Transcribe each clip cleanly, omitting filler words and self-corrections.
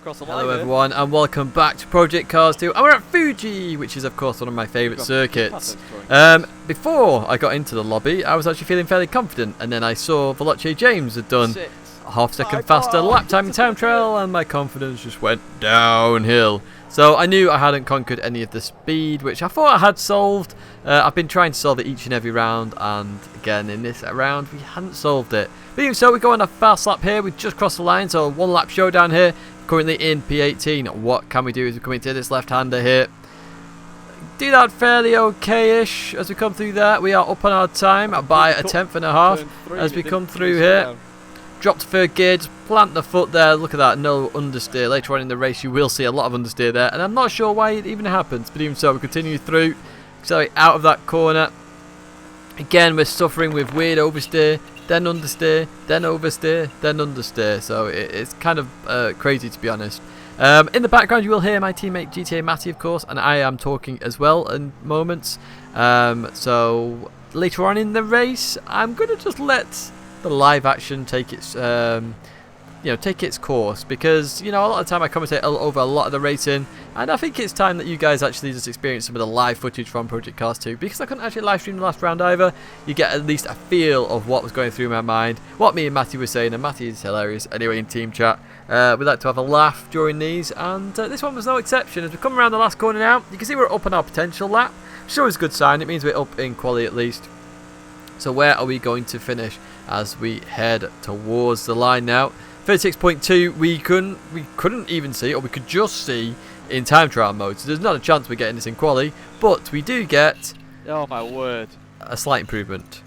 across the line. Hello everyone, and welcome back to Project Cars 2. And we're at Fuji, which is of course one of my favourite circuits. Before I got into the lobby, I was actually feeling fairly confident, and then I saw Veloce James had done a half-second faster lap time in time trial, and my confidence just went downhill. So I knew I hadn't conquered any of the speed, which I thought I had solved. I've been trying to solve it each and every round, and again in this round we hadn't solved it. But even so, we go on a fast lap here. We just crossed the line, so one lap showdown here. Currently in P18. What can we do as we come into this left-hander here? Do that fairly okay-ish as we come through that. We are up on our time by a tenth and a half as we come through here. Drop to third gear, just plant the foot there. Look at that, no understeer. Later on in the race you will see a lot of understeer there, and I'm not sure why it even happens, but even so we continue through, accelerate out of that corner. Again, we're suffering with weird oversteer, then understeer, then oversteer, then understeer, so it's kind of crazy, to be honest. In the background you will hear my teammate GTA Matty, of course, and I am talking as well in moments. So later on in the race I'm going to just let the live action take its take its course, because a lot of the time I commentate over a lot of the racing, and I think it's time that you guys actually just experience some of the live footage from Project Cars 2, because I couldn't actually live stream the last round either. You get at least a feel of what was going through my mind, what me and Matty were saying, and Matty is hilarious anyway in team chat. We like to have a laugh during these, and this one was no exception. As we come around the last corner now, you can see we're up on our potential lap, which is a good sign. It means we're up in quality at least. So where are we going to finish as we head towards the line now? 36.2 we couldn't even see, or we could just see in time trial mode, so there's not a chance we're getting this in quali, but we do get, oh my word, a slight improvement.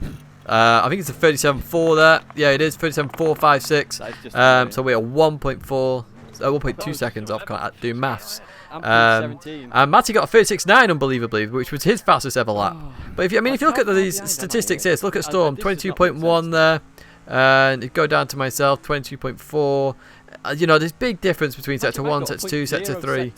I think it's a 37.4 there. Yeah, it is 37.456. So we're 1.2 seconds off. Can't do maths. And Matty got a 36.9 unbelievably, which was his fastest ever lap. But if you look at these statistics here, so look at Storm, 22.1 there. And go down to myself, 22.4. There's big difference between sector 1, sector 2, sector 3.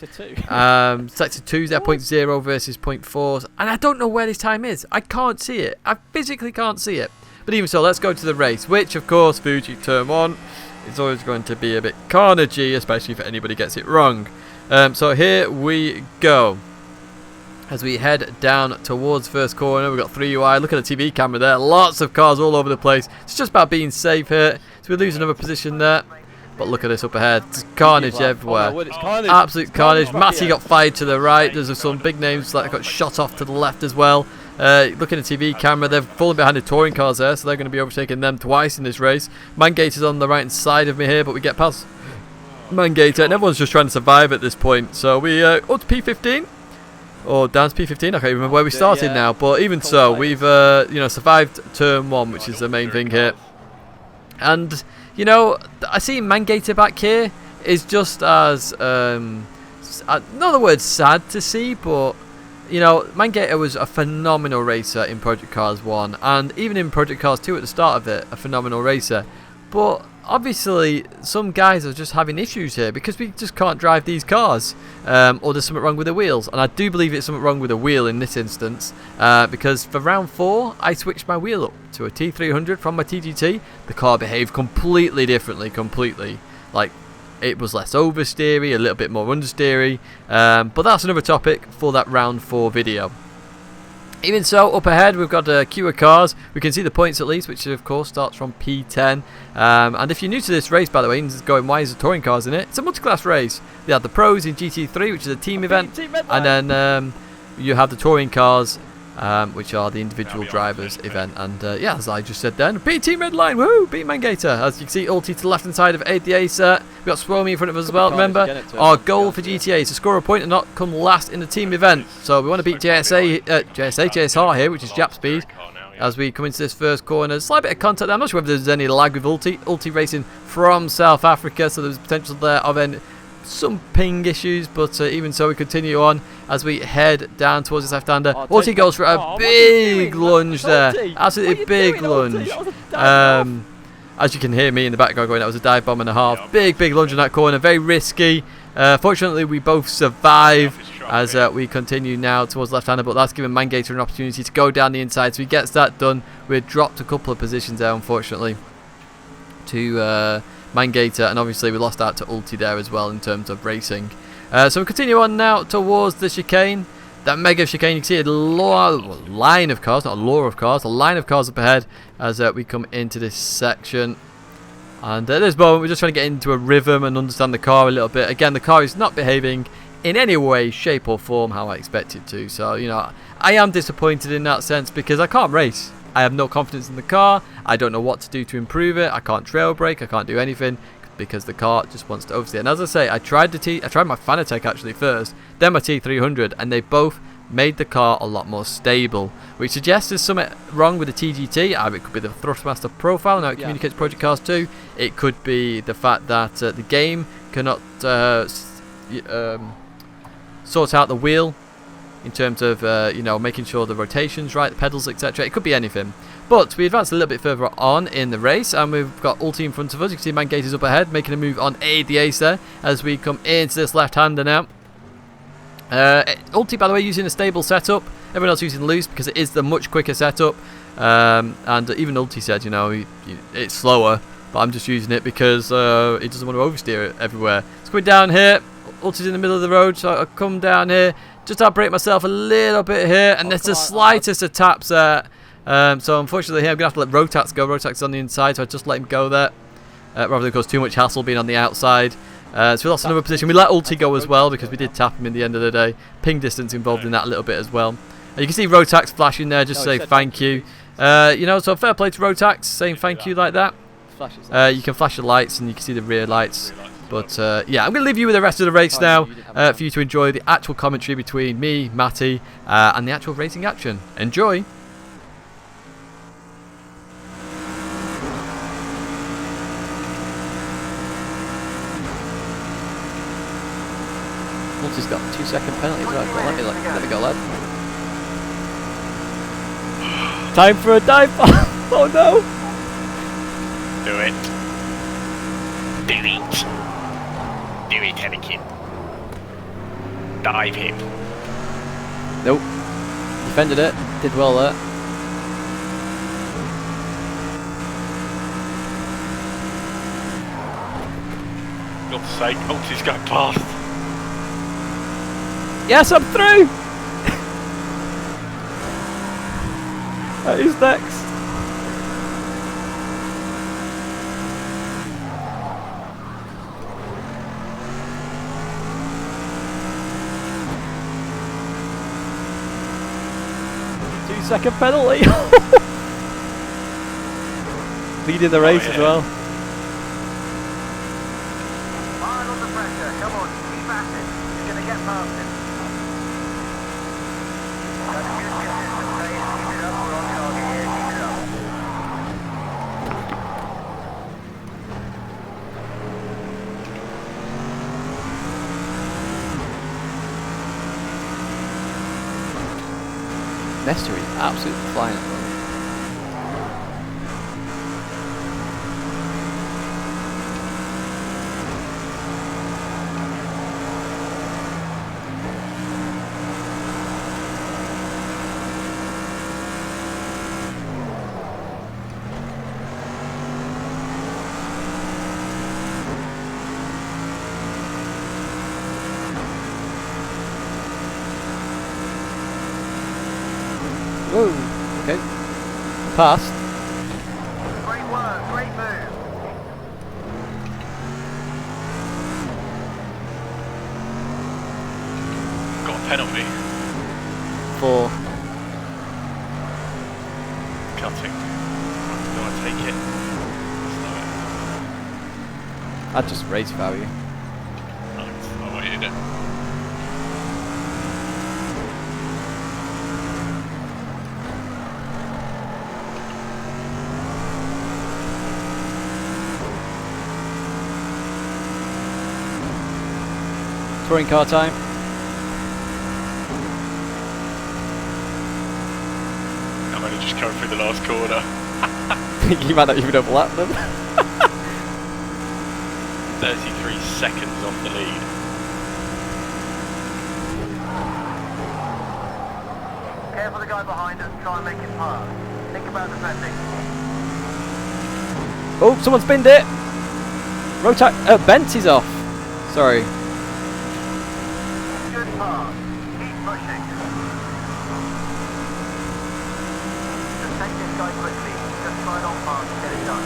Sector 2 is there 0.0 versus 0.4. And I don't know where this time is. I can't see it. I physically can't see it. But even so, let's go to the race, which of course, Fuji turn 1 is always going to be a bit carnagey, especially if anybody gets it wrong. So here we go. As we head down towards first corner, we've got 3 UI. Look at the TV camera there. Lots of cars all over the place. It's just about being safe here. So we lose another position there. But look at this up ahead. It's carnage everywhere. Absolute carnage. Matty got fired to the right. There's some big names that got shot off to the left as well. Look at the TV camera. They're falling behind the touring cars there, so they're going to be overtaking them twice in this race. Mangator's on the right hand side of me here, but we get past Mangator, and everyone's just trying to survive at this point. So we up to P15. Or down to P15, I can't remember where we started now, but even so, we've survived turn 1, which is the main thing here. And I see Mangator back here is just as not the word sad to see, but Mangator was a phenomenal racer in Project Cars 1, and even in Project Cars 2 at the start of it, a phenomenal racer. But obviously some guys are just having issues here because we just can't drive these cars, or there's something wrong with the wheels, and I do believe it's something wrong with the wheel in this instance, because for round 4 I switched my wheel up to a T300 from my TGT. The car behaved completely differently, like it was less oversteery, a little bit more understeery, but that's another topic for that round 4 video. Even so, up ahead we've got a queue of cars. We can see the points at least, which of course starts from P10. And if you're new to this race, by the way, and going, why is there touring cars in it? It's a multi-class race. They have the pros in GT3, which is a team event, and then you have the touring cars, which are the individual drivers event. And yeah, as I just said then, beat Team Red Line, woo, beat Mangator. As you can see, ulti to the left hand side of the Ace. We've got Swomy in front of us as well. Remember, our goal for GTA is to score a point and not come last in the team event. So we want to beat JSR here, which is Jap Speed. As we come into this first corner, slight bit of contact there. I'm not sure whether there's any lag with ulti racing from South Africa, so there's potential there of some ping issues, but even so we continue on as we head down towards this left-hander. Ulti goes for a big lunge there, absolutely big lunge. As you can hear me in the background going, that was a dive bomb and a half. Big lunge in that corner, very risky. Fortunately we both survive as we continue now towards left-hander, but that's given Mangator an opportunity to go down the inside, so he gets that done. We're dropped a couple of positions there, unfortunately, to Mangator, and obviously we lost out to Ulti there as well in terms of racing. So we continue on now towards the chicane. That mega chicane, you can see a line of cars, not a law of cars, a line of cars up ahead as we come into this section. And at this moment, we're just trying to get into a rhythm and understand the car a little bit. Again, the car is not behaving in any way, shape or form how I expect it to. So, you know, I am disappointed in that sense because I can't race. I have no confidence in the car. I don't know what to do to improve it. I can't trail brake. I can't do anything because the car just wants to oversteer. And as I say, I tried my Fanatec actually first, then my T300, and they both made the car a lot more stable, which suggests there's something wrong with the TGT. It could be the Thrustmaster profile, now it communicates Project Cars 2. It could be the fact that the game cannot sort out the wheel in terms of you know, making sure the rotation's right, the pedals, etc. It could be anything. But we advanced a little bit further on in the race, and we've got Ulti in front of us. You can see Mangator's up ahead, making a move on the Ace there as we come into this left-hander now. Ulti, by the way, using a stable setup. Everyone else using loose because it is the much quicker setup. And even Ulti said, you know, it's slower, but I'm just using it because it doesn't want to oversteer it everywhere. It's going down here. Ulti's in the middle of the road, so I come down here. Just operate myself a little bit here, and there's the slightest of taps there. So unfortunately here I'm going to have to let Rotax go. Rotax is on the inside, so I just let him go there. Rather than cause too much hassle being on the outside. So we lost another position. We let Ulti go as well because we did tap him in the end of the day. Ping distance involved in that a little bit as well. And you can see Rotax flashing there, just say thank you. You know, so fair play to Rotax saying thank you like that. You can flash the lights and you can see the rear lights. But yeah, I'm going to leave you with the rest of the race now for you to enjoy the actual commentary between me, Matty, and the actual racing action. Enjoy! Multi's got 2-second penalty. Let me go, lad. Time for a dive bomb! Oh no! Do it. Do it. Do it, Anakin. Dive him. Nope. Defended it. Did well there. God's sake, Ulti's going past. Yes, I'm through! Who's next? Second penalty. Leading the race as well. Hard on the pressure. Come on, keep at it. You're going to get past him. That's a good consistent pace. Keep it up. We're on target here. Keep it up. Nestor is absolutely flying at the moment. Whoa, okay. Passed. Great work. Great move. Got a penalty. 4. Cutting. Do I take it? Slow it. I'd just race value. Right, I'll wait in it. Touring car time. I'm only just coming through the last corner. You might not even overlap them. 33 seconds off the lead. Careful the guy behind us. Try and make it pass. Think about defending. Oh, someone's binned it. Bent is off. Sorry. Good pass. Keep pushing. Just take this guy quickly. Just slide on past and get it done.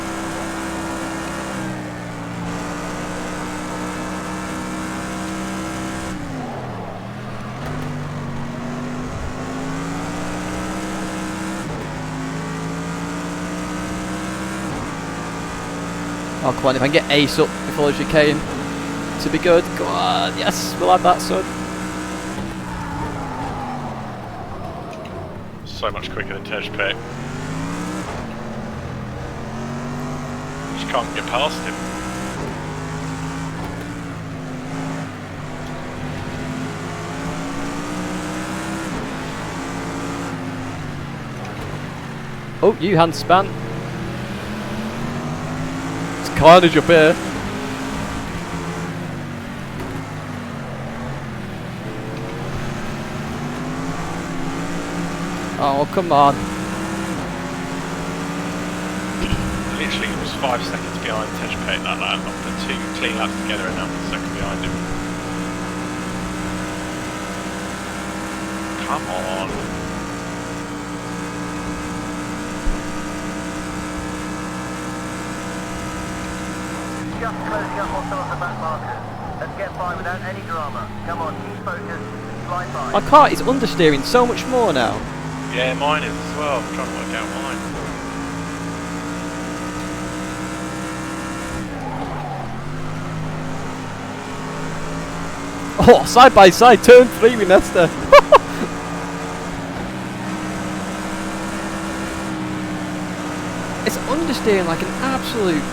Oh, come on, if I can get ace up before the chicane, to be good. Go on, yes, we'll have that, son. So much quicker than Tej Pick. Just can't get past him. Oh, you hand span. It's carnage up here. Oh, come on. Literally, it was 5 seconds behind Tej Pick that lap. After 2 clean laps together and now 1 second behind him. Come on. Just closing up on some of the back markers. Let's get by without any drama. Come on, keep focused. Slide by. My car is understeering so much more now. Yeah, mine is as well. I'm trying to work out mine. Oh, side by side, turn 3 with Nesta. It's understeering like an absolute...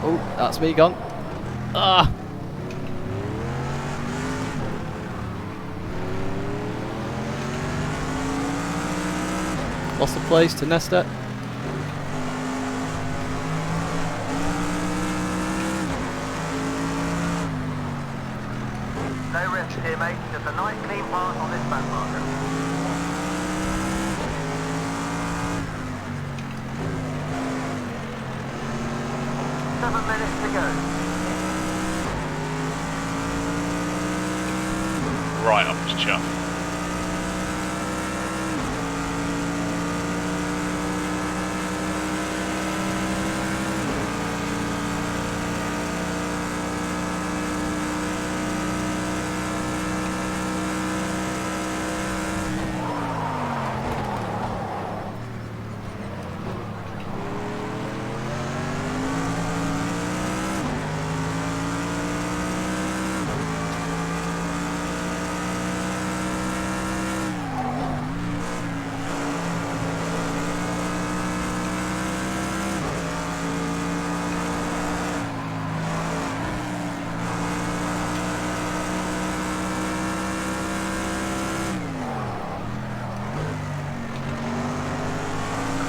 Oh, that's me gone. Ah! Lost the place to Nesta. No risk here, mate. Just a nice clean pass on this back marker. Seven minutes to go. Right up his chuff.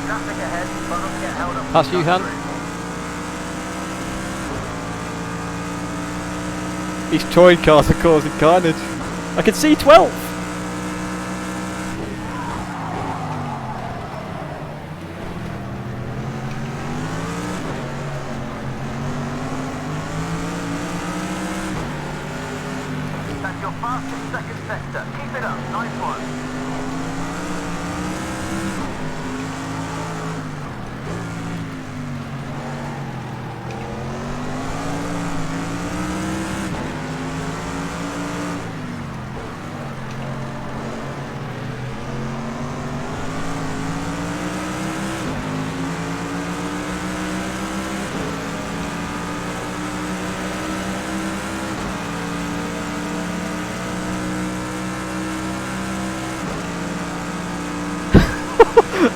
Traffic ahead, but not get held up. Pass you, Han. These touring cars are causing carnage. I can see 12. That's your fastest second sector. Keep it up. Nice one.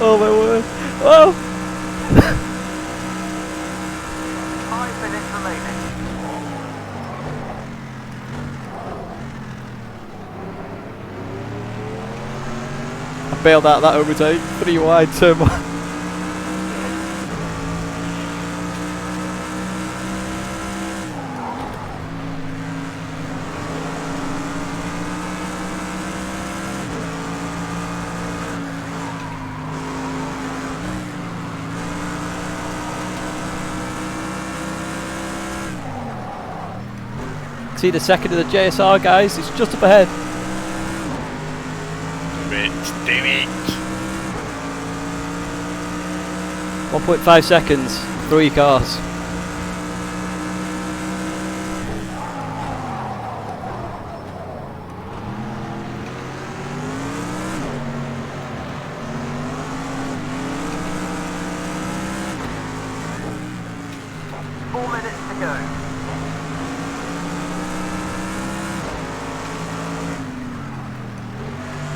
Oh my word. Oh! 5 minutes remaining. I bailed out that overtake. 3 wide, turn 1. See the second of the JSR, guys. It's just up ahead. Do it. 1.5 seconds. 3 cars.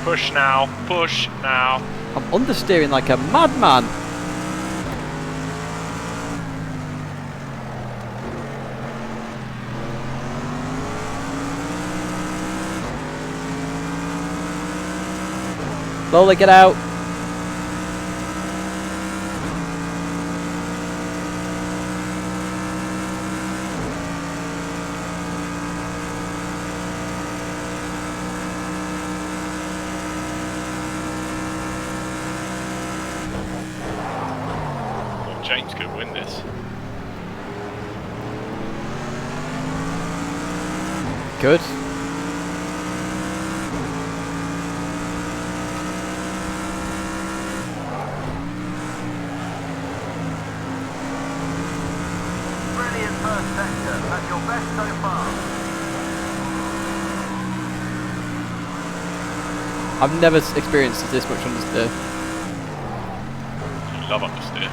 Push now, push now. I'm understeering like a madman. Slowly get out. James could win this. Good. Brilliant first sector. That's your best so far. I've never experienced this much understeer. You love understeer.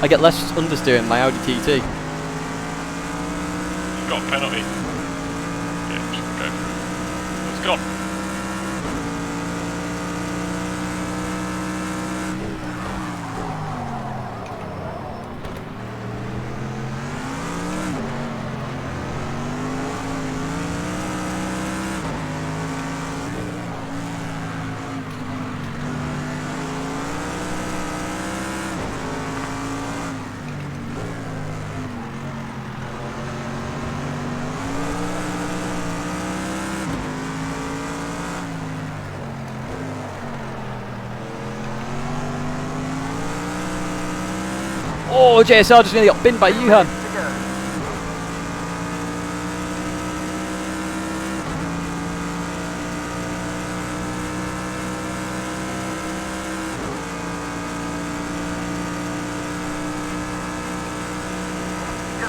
I get less understeer in my Audi TT. You've got a penalty. Yeah, just go for it. It's gone. Oh, JSR just nearly got binned by Yuhan.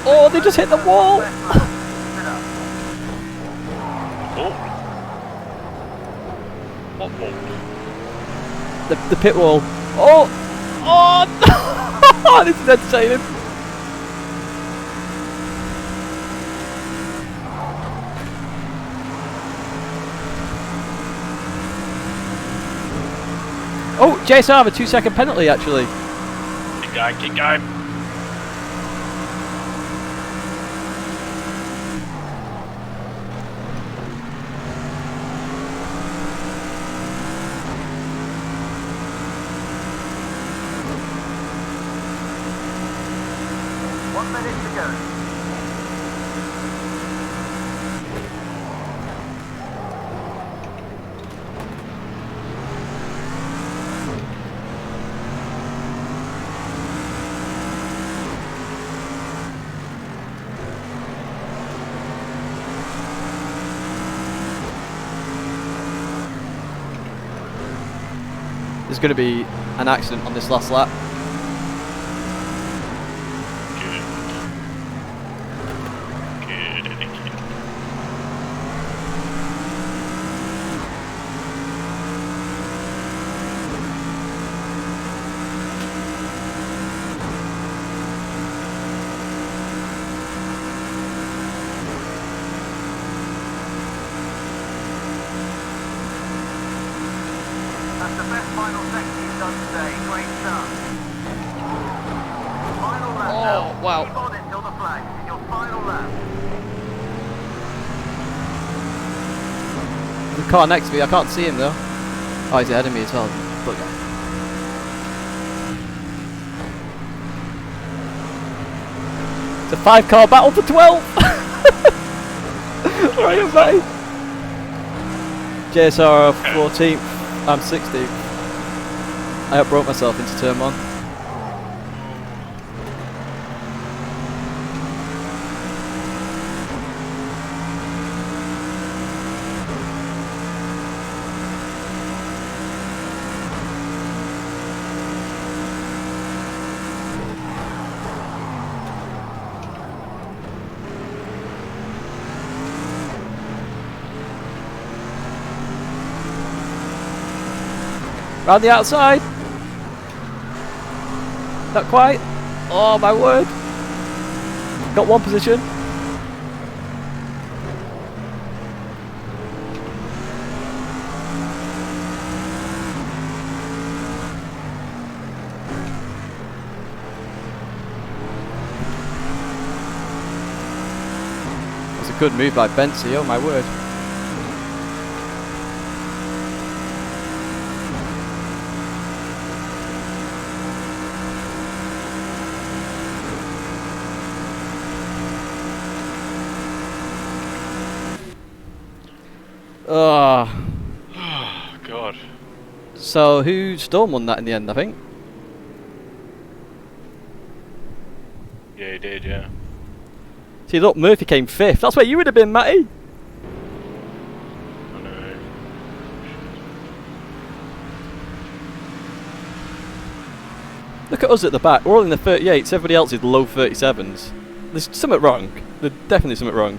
Oh, they just hit the wall. Oh. What wall? The pit wall. Oh, oh, no. This is entertaining. Oh, JSR have a 2-second penalty actually. Keep going, keep going. There's going to be an accident on this last lap. Good. Good. That's the best final sector you've done today. Great stuff. Final lap now. Wow. Keep on it till the flag. It's your final lap. The car next to me, I can't see him though. Oh, he's ahead of me as well. Look. It's a 5-car battle for 12! Right away. JSR 14th, I'm 16th. I outbroke myself into turn 1. Round the outside. Not quite. Oh my word. Got one position. That's a good move by Bensi, oh my word. Oh. Oh, God. So who Storm won that in the end, I think? Yeah, he did, yeah. See, look, Murphy came 5th. That's where you would have been, Matty. I know. Look at us at the back. We're all in the 38s. Everybody else is low 37s. There's something wrong. There's definitely something wrong.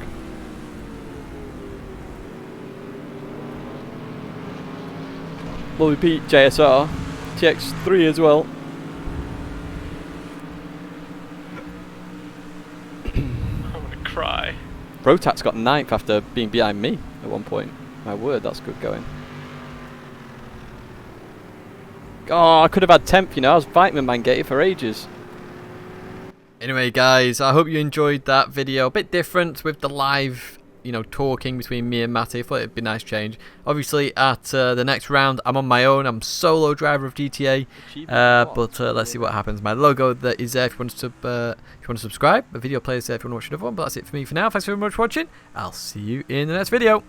Well, we beat JSR, TX3 as well. I'm gonna cry. Rotat's got 9th after being behind me at one point. My word, that's good going. Oh, I could have had 10th, you know. I was fighting with Mangate for ages. Anyway, guys, I hope you enjoyed that video. A bit different with the live, you know, talking between me and Matty. I thought it'd be a nice change. Obviously, at the next round, I'm on my own. I'm solo driver of GTA. But let's see what happens. My logo that is there if you want to subscribe. The video player is there if you want to watch another one. But that's it for me for now. Thanks very much for watching. I'll see you in the next video.